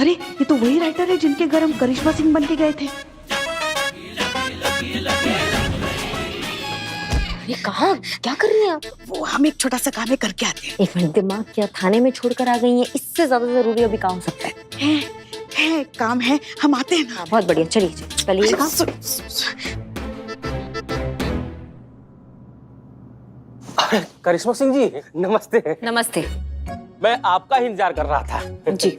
अरे ये तो वही राइटर है जिनके घर हम करिश्मा सिंह बन के गए थे। ये कहाँ, क्या कर रही हैं आप? वो हम एक छोटा सा काम है करके आते हैं। एक मिनट, दिमाग क्या थाने में छोड़कर आ गई हैं? इससे ज्यादा जरूरी अभी काम हो सकता है काम है, हम आते हैं ना। हाँ, बहुत बढ़िया, चलिए चलिए। करिश्मा सिंह जी नमस्ते। नमस्ते। मैं आपका ही इंतजार कर रहा था जी।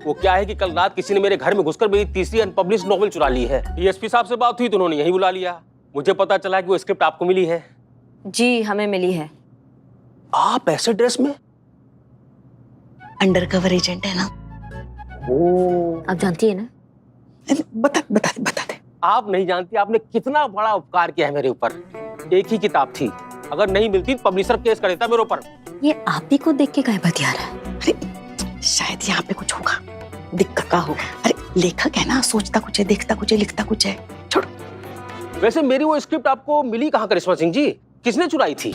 वो क्या है कि कल रात किसी ने मेरे घर में घुसकर मेरी तीसरी अनपब्लिश्ड नॉवेल चुरा ली है। डीएसपी साहब से बात हुई तो उन्होंने यही बुला लिया। मुझे पता चला कि वो स्क्रिप्ट आपको मिली है। जी, हमें मिली है। आप ऐसे ड्रेस में? अंडरकवर एजेंट है ना। ओ, आप जानती है ना? बता दे। आप नहीं जानती आपने कितना बड़ा उपकार किया है मेरे ऊपर। एक ही किताब थी, अगर नहीं मिलती पब्लिशर केस कर देता मेरे ऊपर। ये आप ही को देख के काहे बतिया रहा है? अरे शायद यहाँ पे कुछ होगा, दिक्कत का होगा। अरे लेखक है ना, सोचता कुछ है, देखता कुछ है, लिखता कुछ है। छोड़। वैसे मेरी वो स्क्रिप्ट आपको मिली कहाँ करिश्मा सिंह जी? किसने चुराई थी?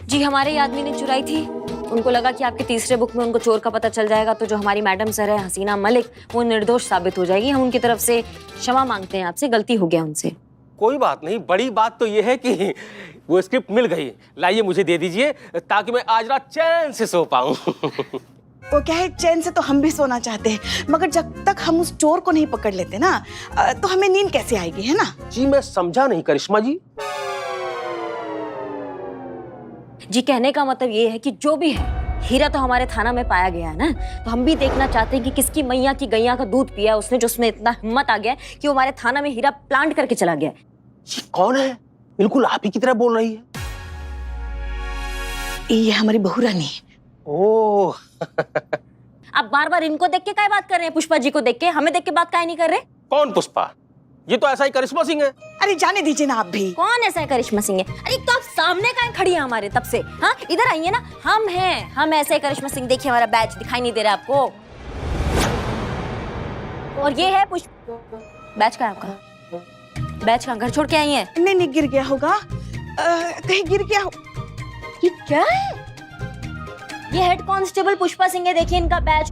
जी, हमारे आदमी ने चुराई थी। उनको लगा कि आपके तीसरे बुक में उनको चोर का पता चल जाएगा तो जो हमारी मैडम सर है हसीना मलिक, वो निर्दोष साबित हो जाएगी। हम उनकी तरफ से क्षमा मांगते हैं आपसे, गलती हो गया उनसे। कोई बात नहीं, बड़ी बात तो ये है कि वो स्क्रिप्ट मिल गई। लाइए मुझे दे दीजिए ताकि मैं आज रात चैन से सो पाऊं। वो क्या है, चैन से तो हम भी सोना चाहते हैं, मगर जब तक हम उस चोर को नहीं पकड़ लेते ना तो हमें नींद कैसे आएगी, है ना? जी मैं समझा नहीं करिश्मा जी। जी, कहने का मतलब ये है कि जो भी है, हीरा तो हमारे थाना में पाया गया है ना, तो हम भी देखना चाहते हैं कि किसकी मैया की गैया का दूध पिया उसने, जो उसमें इतना हिम्मत आ गया है कि वो हमारे थाना में हीरा प्लांट करके चला गया। ये कौन है? बिल्कुल आप ही की तरह बोल रही है। ये हमारी बहू रानी है। ओह। आप बार बार इनको देख के काहे बात कर रहे हैं? पुष्पा जी को देख के, हमें देख के बात काहे नहीं कर रहे? कौन पुष्पा? ये तो ऐसा ही करिश्मा सिंह है। अरे जाने दीजिए ना आप भी। कौन ऐसा है करिश्मा सिंह है? अरे तो आप सामने काहे खड़ी हैं हमारे तब से? हाँ, इधर आइए ना। हम हैं, हम ऐसे करिश्मा सिंह। देखिए हमारा बैच दिखाई नहीं दे रहा आपको? और ये है बैच का आपका? बैच का घर छोड़ के आई है? नहीं गिर गया होगा, कहीं गिर गया हो। ये क्या है? ये हेड कांस्टेबल पुष्पा सिंह है, देखिए इनका बैच।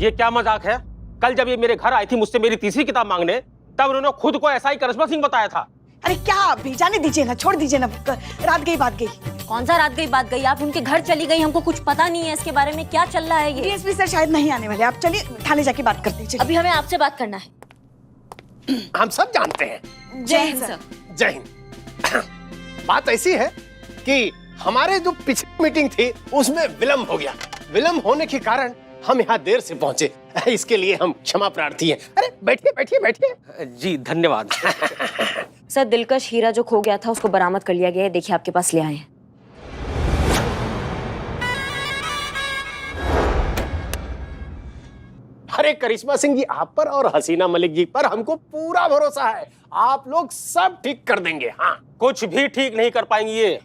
ये क्या मजाक है? कल जब ये मेरे घर आई थी मुझसे मेरी तीसरी किताब मांगने, तब उन्होंने खुद को ऐसा ही करिश्मा सिंह बताया था। अरे क्या आप भी, जाने दीजिए ना, छोड़ दीजिए ना। रात गई बात गई। कौन सा रात गई बात गई? आप उनके घर चली गई, हमको कुछ पता नहीं है इसके बारे में, क्या चल रहा है ये? डीएसपी सर शायद नहीं आने वाले, आप चलिए थाने जाके बात करते हैं। अभी हमें आपसे बात करना है। हम सब जानते हैं। जय हिंद सर। जय हिंद। बात ऐसी है कि हमारे जो पिछली मीटिंग थी उसमें विलंब हो गया। विलंब होने के कारण हम यहाँ देर से पहुंचे, इसके लिए हम क्षमा प्रार्थी हैं। अरे बैठिए बैठिए बैठिए। जी धन्यवाद। सर, दिलकश हीरा जो खो गया था उसको बरामद कर लिया गया है, देखिए आपके पास ले आए हैं। अरे करिश्मा सिंह जी, आप पर और हसीना मलिक जी पर हमको पूरा भरोसा है। आप लोग सब ठीक कर देंगे। हाँ, कुछ भी ठीक नहीं कर पाएंगे ये।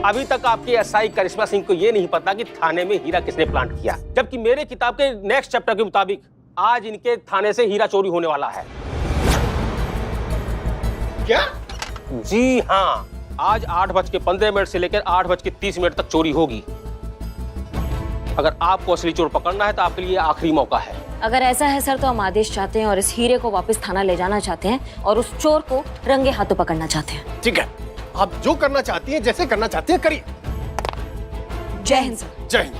अभी तक आपके एसआई करिश्मा सिंह को ये नहीं पता कि थाने में हीरा किसने प्लांट किया, जबकि मेरे किताब के नेक्स्ट चैप्टर के मुताबिक आज इनके थाने से हीरा चोरी होने वाला है। क्या? जी हाँ, आज 8:15 से लेकर 8:30 तक चोरी होगी। अगर आपको असली चोर पकड़ना है तो आपके लिए आखिरी मौका है। अगर ऐसा है सर तो हम आदेश चाहते हैं और इस हीरे को वापस थाना ले जाना चाहते हैं और उस चोर को रंगे हाथों पकड़ना चाहते हैं। ठीक है, आप जो करना चाहती हैं, जैसे करना चाहती हैं, करिए। जय हिंद सर। जय हिंद।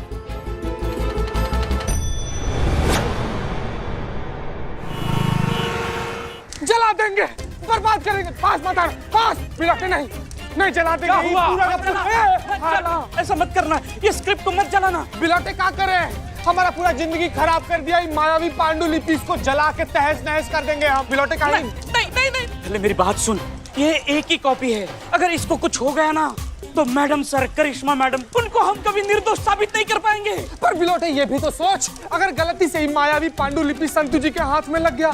जला देंगे, बर्बाद करेंगे। पास मत आना, पास बिलाटे नहीं जला देंगे। क्या हुआ? पूरा का पूरा ऐसा मत करना, ये स्क्रिप्ट को मत जलाना। बिलाटे क्या करे, हमारा पूरा जिंदगी खराब कर दिया। मायावी पांडुलिपि को जला के तहस नहस कर देंगे हम। बिलाटे का नहीं, पहले मेरी बात सुन। ये एक ही कॉपी है, अगर इसको कुछ हो गया ना तो मैडम सर, करिश्मा मैडम, उनको हम कभी निर्दोष साबित नहीं कर पाएंगे। पर बिलोटे ये भी तो सोच, अगर गलती से ही मायावी पांडुलिपि संतु जी के हाथ में लग गया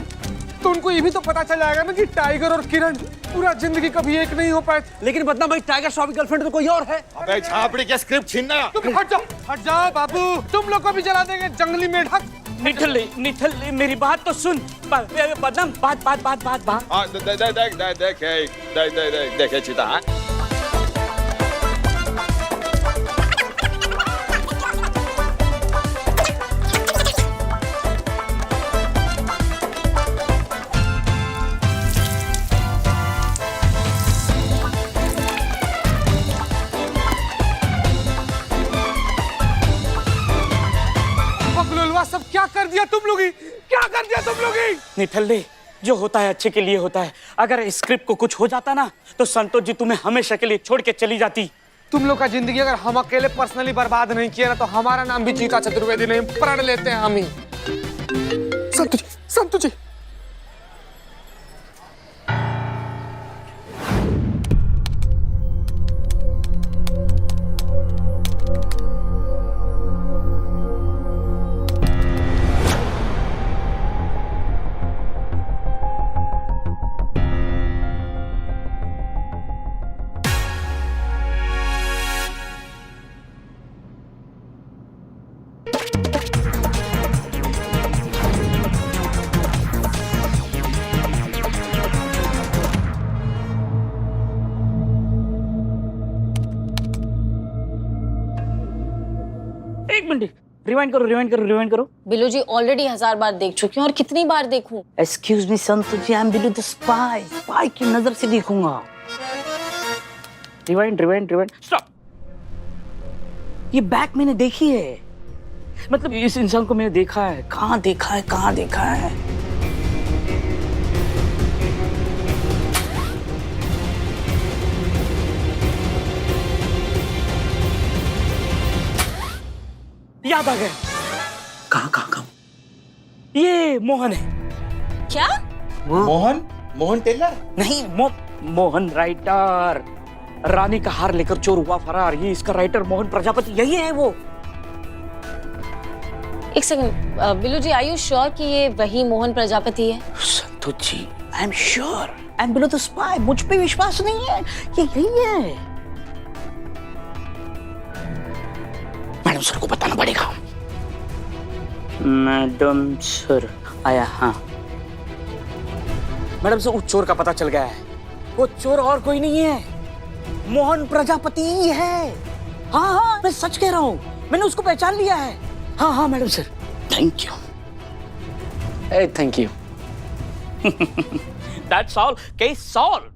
तो उनको ये भी तो पता चल जाएगा ना कि टाइगर और किरण पूरा जिंदगी कभी एक नहीं हो पाए। लेकिन बदनाम भाई, टाइगर श्रॉफ की गर्लफ्रेंड तो कोई और है। अबे छापड़ी के स्क्रिप्ट छीनना। तुम हट जाओ बाबू, तुम लोग को भी जला देंगे जंगली मेढक। निठल्ले मेरी बात तो सुन। बदनाम, बात। देख चिता। तुम लोग ही। निठल्ले, जो होता है अच्छे के लिए होता है। अगर स्क्रिप्ट को कुछ हो जाता ना तो संतोष जी तुम्हें हमेशा के लिए छोड़ के चली जाती। तुम लोग का जिंदगी अगर हम अकेले पर्सनली बर्बाद नहीं किया ना तो हमारा नाम भी चीता चतुर्वेदी नहीं, प्रण लेते हैं हम ही। संतु जी, संतु जी। एक मिनट, रिवाइंड करो, रिवाइंड करो, रिवाइंड करो। बिलू जी ऑलरेडी 1000 बार देख चुकी हूँ और कितनी बार देखूं? Excuse me Santosh ji, I am Billu the spy. Spy की नजर से देखूंगा। Rewind, rewind, rewind, stop. ये बैक मैंने देखी है, मतलब इस इंसान को मैंने देखा है। कहाँ देखा है, कहाँ देखा है? याद आ गया। कहाँ कहाँ कहाँ? ये मोहन है। क्या? मोहन? मोहन टेलर? नहीं, मोहन राइटर। रानी का हार लेकर चोर हुआ फरार, ये इसका राइटर मोहन प्रजापति, यही है वो। एक second, Billu ji are you sure कि ये वही मोहन प्रजापति है? Santosh ji, I am sure. I am Billu the spy. मुझ पे विश्वास नहीं है, ये यही है। मैडम सर को बताना पड़ेगा। मैडम सर आया। हाँ मैडम सर, उस चोर का पता चल गया है। वो चोर और कोई नहीं है, मोहन प्रजापति ही है। हाँ हाँ, मैं सच कह रहा हूँ, मैंने उसको पहचान लिया है। हाँ हाँ madam sir, thank you. Hey, thank you. That's all. Case solved.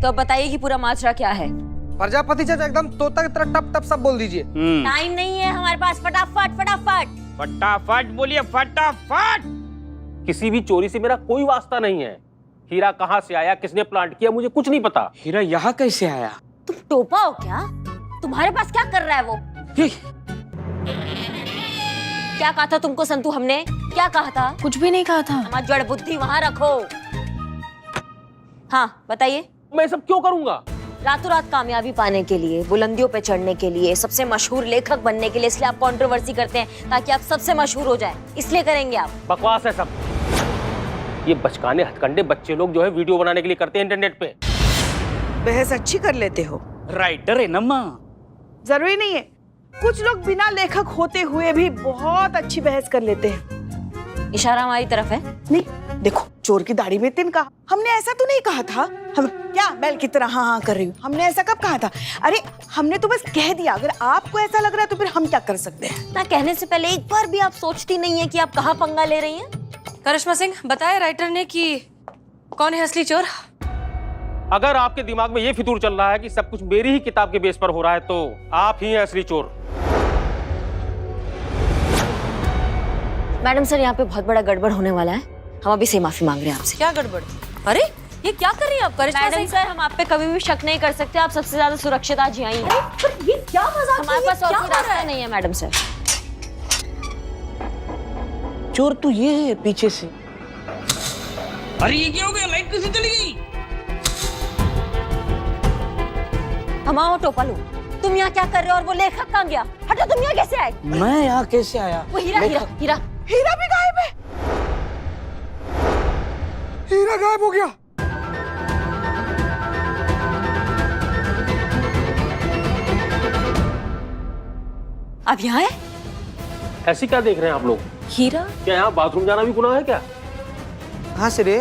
तो अब बताइए कि पूरा माजरा क्या है? प्रजापति चाचा एकदम तोता की तरह टप टप सब बोल दीजिए। टाइम नहीं है हमारे पास, फटाफट फटाफट। फटाफट बोलिए, फटाफट। किसी भी चोरी से मेरा कोई वास्ता नहीं है। हीरा कहाँ से आया, किसने प्लांट किया, मुझे कुछ नहीं पता। हीरा यहाँ कैसे आया? तुम टोपा हो क्या? तुम्हारे पास क्या कर रहा है वो? ये क्या कहा था तुमको संतू हमने? क्या कहा था? कुछ भी नहीं कहा था। हमारी जड़ बुद्धि वहां रखो। हाँ बताइए। मैं सब क्यों करूंगा? रातों रात कामयाबी पाने के लिए, बुलंदियों पे चढ़ने के लिए, सबसे मशहूर लेखक बनने के लिए, इसलिए आप कंट्रोवर्सी करते हैं ताकि आप सबसे मशहूर हो जाए, इसलिए करेंगे आप। बकवास है सब। ये बचकाने हथकंडे बच्चे लोग जो है वीडियो बनाने के लिए करते हैं इंटरनेट पे। बहस अच्छी कर लेते हो। राइटर है नम्मा। जरूरी नहीं है, कुछ लोग बिना लेखक होते हुए भी बहुत अच्छी बहस कर लेते हैं। इशारा हमारी तरफ है। नहीं देखो, चोर की दाढ़ी में तिनका, हमने ऐसा तो नहीं कहा था। हम क्या बैल की तरह हाँ हाँ कर रही हूँ, हमने ऐसा कब कहा था? अरे हमने तो बस कह दिया। अगर आपको ऐसा लग रहा है तो फिर हम क्या कर सकते हैं? ना कहने से पहले एक बार भी आप सोचती नहीं है कि आप कहाँ पंगा ले रही हैं? करिश्मा सिंह, बताए राइटर ने कि कौन है असली चोर? अगर आपके दिमाग में ये फितूर चल रहा है कि सब कुछ मेरी ही किताब के बेस पर हो रहा है तो आप ही हैं असली चोर। मैडम सर, यहाँ पे बहुत बड़ा गड़बड़ होने वाला है। हम अभी से माफी मांग रहे हैं आपसे। क्या गड़बड़? अरे ये क्या कर रही हैं आप करिश्मा मैडम सिंह? सर, हम आप पे कभी भी शक नहीं कर सकते। आप सबसे ज्यादा सुरक्षित आज यहाँ ही हैं। पर ये क्या मजाक? हमारे पास और कोई रास्ता नहीं है मैडम सर। चोर तो ये है पीछे से। अरे ये क्या हो गया? लाइट कैसे चली गई? हम आओ टोपालू, तुम यहाँ क्या कर रहे हो और वो लेखक कहाँ गया? हटो, तुम यहाँ कैसे आए? मैं यहाँ कैसे आया? वो हीरा हीरा हीरा हीरा भी गायब है। कि हीरा गायब हो गया। अब यहाँ है ऐसी क्या देख रहे हैं आप लोग? हीरा? क्या यहाँ बाथरूम जाना भी गुनाह है क्या? कहाँ से रे?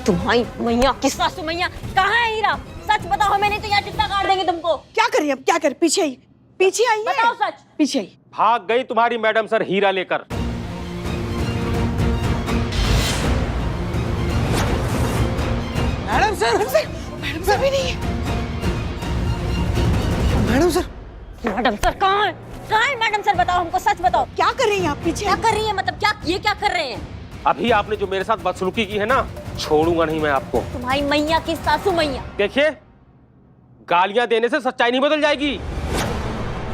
तुम्हारी मैया की सासू मैया कहाँ है हीरा? सच बताओ, मैंने तो यहाँ चित्ता काट देंगे तुमको। क्या करिए अब, क्या कर? पीछे आई, पीछे आइए। बताओ सच। पीछे आई। भाग गई तुम्हारी मैडम सर हीरा लेकर। मैडम सर, मैडम सर भी नहीं है। मैडम सर, मैडम सर कहाँ है? कहाँ है मैडम सर? बताओ हमको, सच बताओ। क्या कर रही हैं आप? पीछे क्या कर रही है? मतलब क्या ये क्या कर रहे हैं? अभी आपने जो मेरे साथ बदसलूकी की है ना, छोड़ूंगा नहीं मैं आपको। तुम्हारी मैया की सासू मैया। देखिए, गालियां देने से सच्चाई नहीं बदल जाएगी,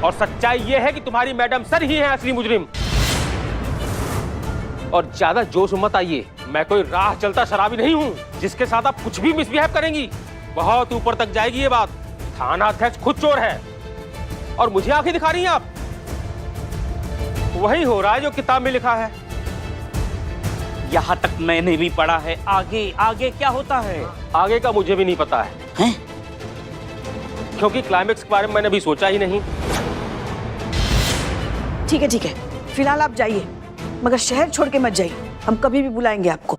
और सच्चाई ये है कि तुम्हारी मैडम सर ही है असली मुजरिम। और ज्यादा जोश में मत आइए, मैं कोई राह चलता शराबी नहीं हूँ जिसके साथ आप कुछ भी मिसबिहेव करेंगी। बहुत ऊपर तक जाएगी ये बात। थाना अध्यक्ष खुद चोर है और मुझे आंखें दिखा रही हैं आप। वही हो रहा है जो किताब में लिखा है। यहाँ तक मैंने भी पढ़ा है, आगे आगे क्या होता है? आगे का मुझे भी नहीं पता है, हैं? क्योंकि क्लाइमेक्स के बारे में मैंने अभी सोचा ही नहीं। ठीक है, ठीक है, फिलहाल आप जाइए, मगर शहर छोड़ के मत जाइए। हम कभी भी बुलाएंगे आपको।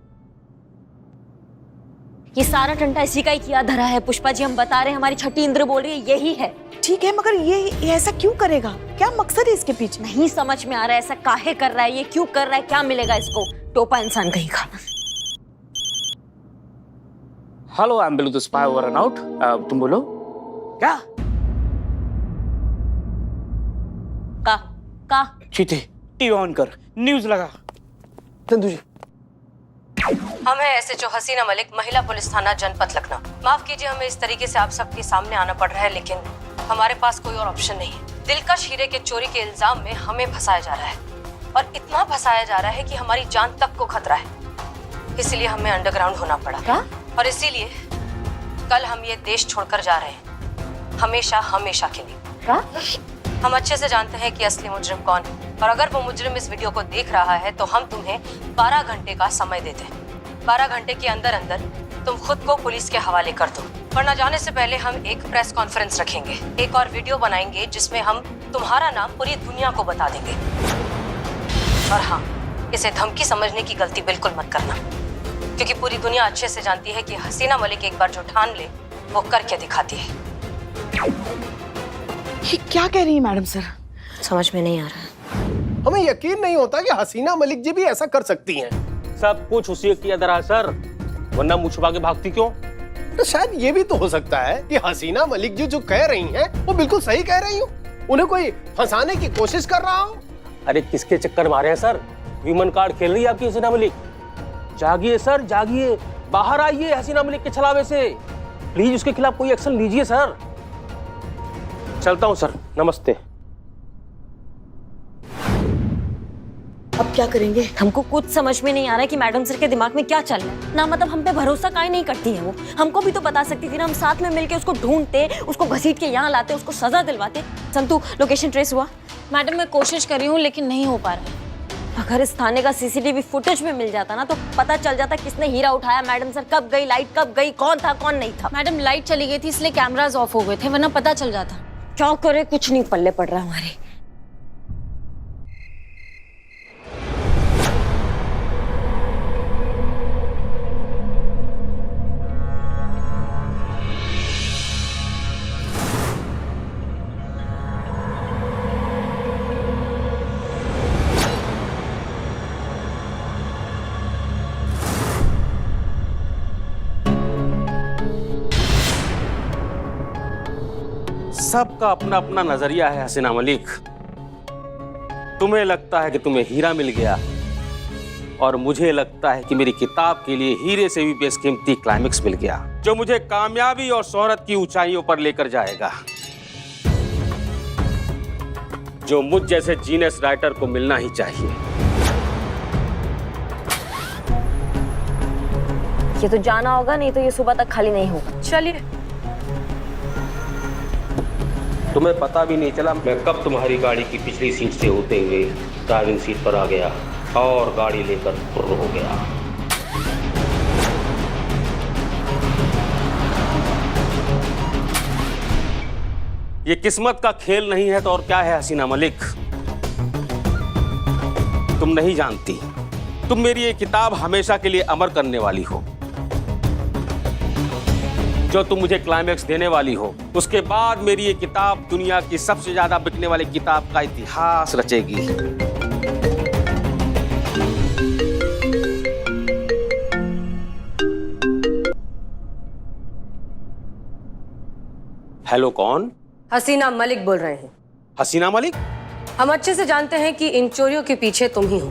ये सारा टंटा इसी का ही किया धरा है पुष्पा जी। हम बता रहे हैं, हमारी छठी इंद्र बोल रही है यही है। ठीक है, मगर ये ऐसा क्यों करेगा? क्या मकसद है इसके पीछे? नहीं समझ में आ रहा है, ऐसा काहे कर रहा है, ये क्यों कर रहा है, क्या मिलेगा इसको? टोपा इंसान कहीं का। Hello, I am Billu the spy over and out. तुम बोलो क्या? का चीते, टीवी ऑन कर, न्यूज लगा। चंदू जी, हम हैं SHO हसीना मलिक, महिला पुलिस थाना जनपद लखनऊ। माफ कीजिए, हमें इस तरीके से आप सबके सामने आना पड़ रहा है, लेकिन हमारे पास कोई और ऑप्शन नहीं है। दिलकश हीरे के चोरी के इल्जाम में हमें फंसाया जा रहा है, और इतना फंसाया जा रहा है कि हमारी जान तक को खतरा है। इसलिए हमें अंडरग्राउंड होना पड़ा। क्या? और इसीलिए कल हम ये देश छोड़कर जा रहे हैं, हमेशा हमेशा के लिए। क्या? हम अच्छे से जानते हैं कि असली मुजरिम कौन है, और अगर वो मुजरिम इस वीडियो को देख रहा है तो हम तुम्हें 12 घंटे का समय देते हैं। 12 घंटे के अंदर अंदर तुम खुद को पुलिस के हवाले कर दो, वरना जाने से पहले हम एक प्रेस कॉन्फ्रेंस रखेंगे, एक और वीडियो बनाएंगे जिसमें हम तुम्हारा नाम पूरी दुनिया को बता देंगे। और हाँ, इसे धमकी समझने की गलती बिल्कुल मत करना, क्योंकि पूरी दुनिया अच्छे से जानती है कि हसीना मलिक एक बार जो ठान ले वो करके दिखाती है। ये क्या कह रही है मैडम सर? समझ में नहीं आ रहा। हमें यकीन नहीं होता कि हसीना मलिक जी भी ऐसा कर सकती हैं। सब कुछ उसी की अदर है सर, वरना मुँह छुपा के भागती क्यों? तो शायद ये भी तो हो सकता है कि हसीना मलिक जी जो कह रही हैं वो बिल्कुल सही कह रही हूँ, उन्हें कोई फंसाने की कोशिश कर रहा हो। अरे किसके चक्कर मारे हैं सर? विमन कार्ड खेल रही है आपकी हसीना मलिक। जागिए सर, जागिए, बाहर आइए हसीना मलिक के छलावे से। प्लीज उसके खिलाफ कोई एक्शन लीजिए सर। चलता हूँ सर, नमस्ते। अब क्या करेंगे? हमको कुछ समझ में नहीं आ रहा है कि मैडम सर के दिमाग में क्या चल रहा है ना। मतलब हम पे भरोसा काहे नहीं करती है वो? हमको भी तो बता सकती थी ना, हम साथ में मिलके उसको ढूंढते, उसको घसीट के यहाँ लाते, उसको सजा दिलवाते। संतु, लोकेशन ट्रेस हुआ? मैडम, मैं कोशिश कर रही हूँ लेकिन नहीं हो पा रहा है। अगर इस थाने का CCTV फुटेज में मिल जाता ना तो पता चल जाता किसने हीरा उठाया, मैडम सर कब गई, लाइट कब गई, कौन था कौन नहीं था। मैडम, लाइट चली गई थी इसलिए कैमराज ऑफ हो गए थे, वरना पता चल जाता। क्या करे, कुछ नहीं पल्ले पड़ रहा हमारे। सबका अपना अपना नजरिया है हसीना मलिक। तुम्हें लगता है कि तुम्हें हीरा मिल गया, और मुझे लगता है कि मेरी किताब के लिए हीरे से भी बेशकीमती क्लाइमेक्स मिल गया, जो मुझे कामयाबी और शोहरत की ऊंचाइयों पर लेकर जाएगा, जो मुझ जैसे जीनियस राइटर को मिलना ही चाहिए। ये तो जाना होगा, नहीं तो ये सुबह तक खाली नहीं होगा। चलिए। तुम्हें पता भी नहीं चला मैं कब तुम्हारी गाड़ी की पिछली सीट से होते हुए ड्राइविंग सीट पर आ गया और गाड़ी लेकर फुर्र हो गया। ये किस्मत का खेल नहीं है तो और क्या है हसीना मलिक। तुम नहीं जानती, तुम मेरी ये किताब हमेशा के लिए अमर करने वाली हो। जो तुम मुझे क्लाइमैक्स देने वाली हो, उसके बाद मेरी ये किताब दुनिया की सबसे ज्यादा बिकने वाली किताब का इतिहास रचेगी। हेलो, कौन? हसीना मलिक बोल रहे हैं। हसीना मलिक? हम अच्छे से जानते हैं कि इन चोरियों के पीछे तुम ही हो।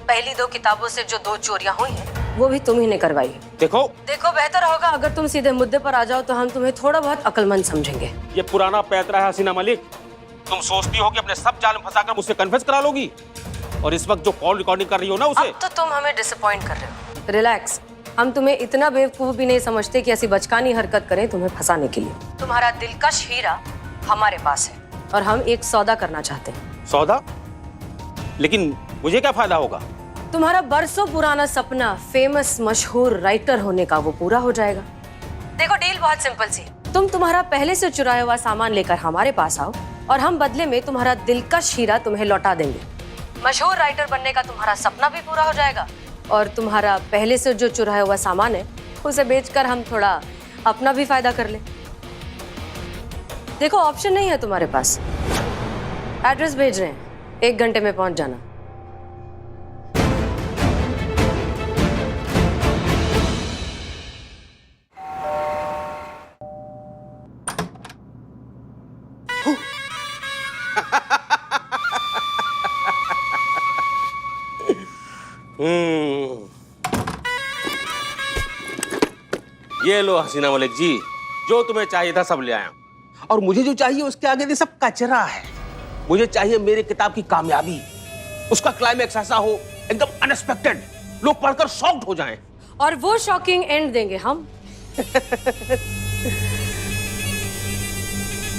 पहली 2 किताबों से जो 2 चोरियां हुई हैं, वो भी तुम ही ने करवाई। देखो बेहतर होगा अगर तुम सीधे मुद्दे पर आ जाओ तो हम तुम्हें थोड़ा बहुत अक्लमंद समझेंगे। ये पुराना पैतरा है हसीना मलिक। तुम सोचती हो कि अपने सब जाल में फंसाकर मुझसे कन्फेस करा लोगी, और इस वक्त जो कॉल रिकॉर्डिंग कर रही हो ना उसे। अब तो तुम हमें डिसअपॉइंट कर रहे हो। रिलैक्स, हम तुम्हें इतना बेवकूफ भी नहीं समझते कि ऐसी बचकानी हरकत करें तुम्हें फंसाने के लिए। तुम्हारा दिलकश हीरा हमारे पास है और हम एक सौदा करना चाहते हैं। सौदा? लेकिन मुझे क्या फायदा होगा? तुम्हारा बरसों पुराना सपना फेमस मशहूर राइटर होने का वो पूरा हो जाएगा। देखो, डील बहुत सिंपल सी। तुम तुम्हारा पहले से चुराया हुआ सामान लेकर हमारे पास आओ और हम बदले में तुम्हारा दिलकश हीरा तुम्हें लौटा देंगे। मशहूर राइटर बनने का तुम्हारा सपना भी पूरा हो जाएगा और तुम्हारा पहले से जो चुराया हुआ सामान है उसे बेचकर हम थोड़ा अपना भी फायदा कर ले। देखो, ऑप्शन नहीं है तुम्हारे पास। एड्रेस भेज रहे हैं, 1 घंटे में पहुंच जाना। ये लो हसीना मलिक जी, जो तुम्हें चाहिए था सब ले आया। और मुझे जो चाहिए उसके आगे ये सब कचरा है। मुझे चाहिए मेरी किताब की कामयाबी, उसका क्लाइमैक्स ऐसा हो एकदम अनएक्सपेक्टेड, लोग पढ़कर शॉक्ड हो जाएं। और वो शॉकिंग एंड देंगे हम।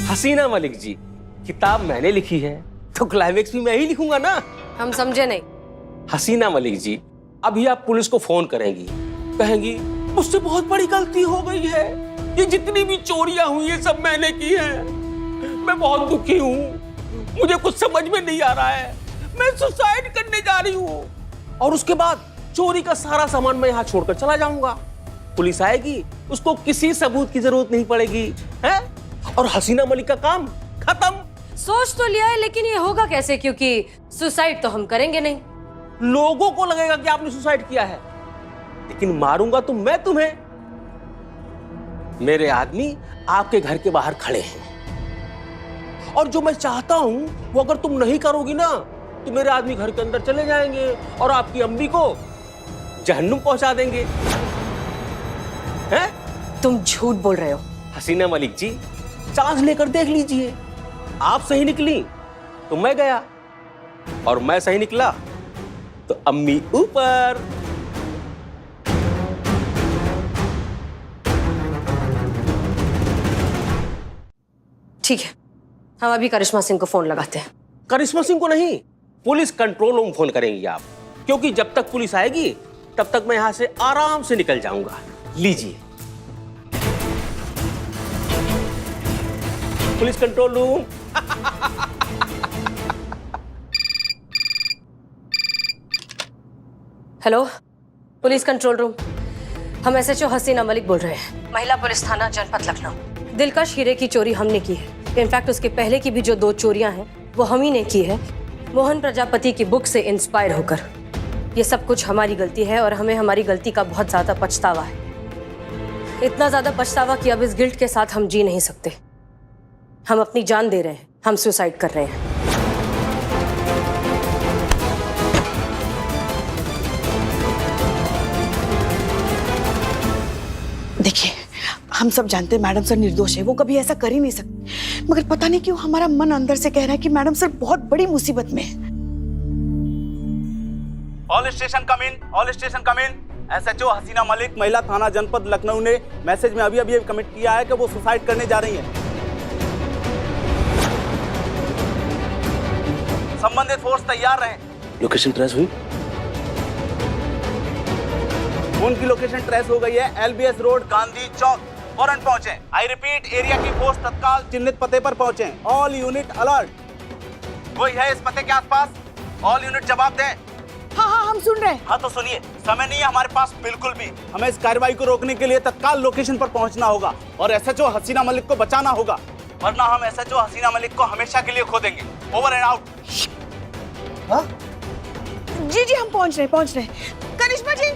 हसीना मलिक जी, किताब मैंने लिखी है तो क्लाइमैक्स भी मैं ही लिखूंगा ना। हम समझे नहीं। हसीना मलिक जी, अभी आप पुलिस को फोन करेंगी, कहेंगी मुझसे बहुत बड़ी गलती हो गई है, ये जितनी भी चोरियां हुई है सब मैंने की है, मैं बहुत दुखी हूँ, मुझे कुछ समझ में नहीं आ रहा है, मैं सुसाइड करने जा रही हूँ। और उसके बाद चोरी का सारा सामान मैं यहाँ छोड़कर चला जाऊंगा। पुलिस आएगी, उसको किसी सबूत की जरूरत नहीं पड़ेगी, है? और हसीना मलिक का काम खत्म। सोच तो लिया है, लेकिन ये होगा कैसे? क्योंकि सुसाइड तो हम करेंगे नहीं। लोगों को लगेगा कि आपने सुसाइड किया है, लेकिन मारूंगा तो मैं तुम्हें। मेरे आदमी आपके घर के बाहर खड़े हैं और जो मैं चाहता हूं वो अगर तुम नहीं करोगी ना तो मेरे आदमी घर के अंदर चले जाएंगे और आपकी अम्मी को जहन्नुम पहुंचा देंगे। हैं? तुम झूठ बोल रहे हो। हसीना मलिक जी, चांस लेकर देख लीजिए, आप सही निकली तो मैं गया, और मैं सही निकला तो अम्मी ऊपर। ठीक है, हम अभी करिश्मा सिंह को फोन लगाते हैं। करिश्मा सिंह को नहीं, पुलिस कंट्रोल रूम फोन करेंगी आप, क्योंकि जब तक पुलिस आएगी तब तक मैं यहां से आराम से निकल जाऊंगा। लीजिए, police control room. Hello, police control room, हम SHO हसीना मलिक बोल रहे हैं, महिला पुलिस थाना जनपद लखनऊ। दिलकश हीरे की चोरी हमने की है। इनफैक्ट उसके पहले की भी जो 2 चोरियां हैं वो हम ही ने की है, मोहन प्रजापति की बुक से इंस्पायर होकर। ये सब कुछ हमारी गलती है और हमें हमारी गलती का बहुत ज्यादा पछतावा है। इतना ज्यादा पछतावा कि अब इस गिल्ट के साथ हम जी नहीं सकते। हम अपनी जान दे रहे हैं, हम सुसाइड कर रहे हैं। देखिए, हम सब जानते हैं मैडम सर निर्दोष है, वो कभी ऐसा कर ही नहीं सकते, मगर पता नहीं क्यों हमारा मन अंदर से कह रहा है कि मैडम सर बहुत बड़ी मुसीबत में है। ऑल स्टेशन कम इन, ऑल स्टेशन कम इन। SHO हसीना मलिक, महिला थाना जनपद लखनऊ ने मैसेज में अभी अभी कमिट किया है कि वो सुसाइड करने जा रही हैं। संबंधित फोर्स तैयार रहें। लोकेशन ट्रेस हुई? उनकी लोकेशन ट्रेस हो गई है, LBS रोड, गांधी चौक। फौरन पहुंचे। आई रिपीट, एरिया की फोर्स तत्काल चिन्हित पते पर पहुंचे। All unit alert. कोई है इस पते के आसपास? ऑल यूनिट जवाब दें। हाँ हाँ हम सुन रहे हैं। हाँ तो सुनिए, समय नहीं है हमारे पास बिल्कुल भी। हमें इस कार्रवाई को रोकने के लिए तत्काल लोकेशन पर पहुंचना होगा और एसएचओ हसीना मलिक को बचाना होगा, वरना हम एसएचओ हसीना मलिक को हमेशा के लिए खो देंगे। Over and out. जी जी हम पहुंच रहे हैं। करिश्मा जी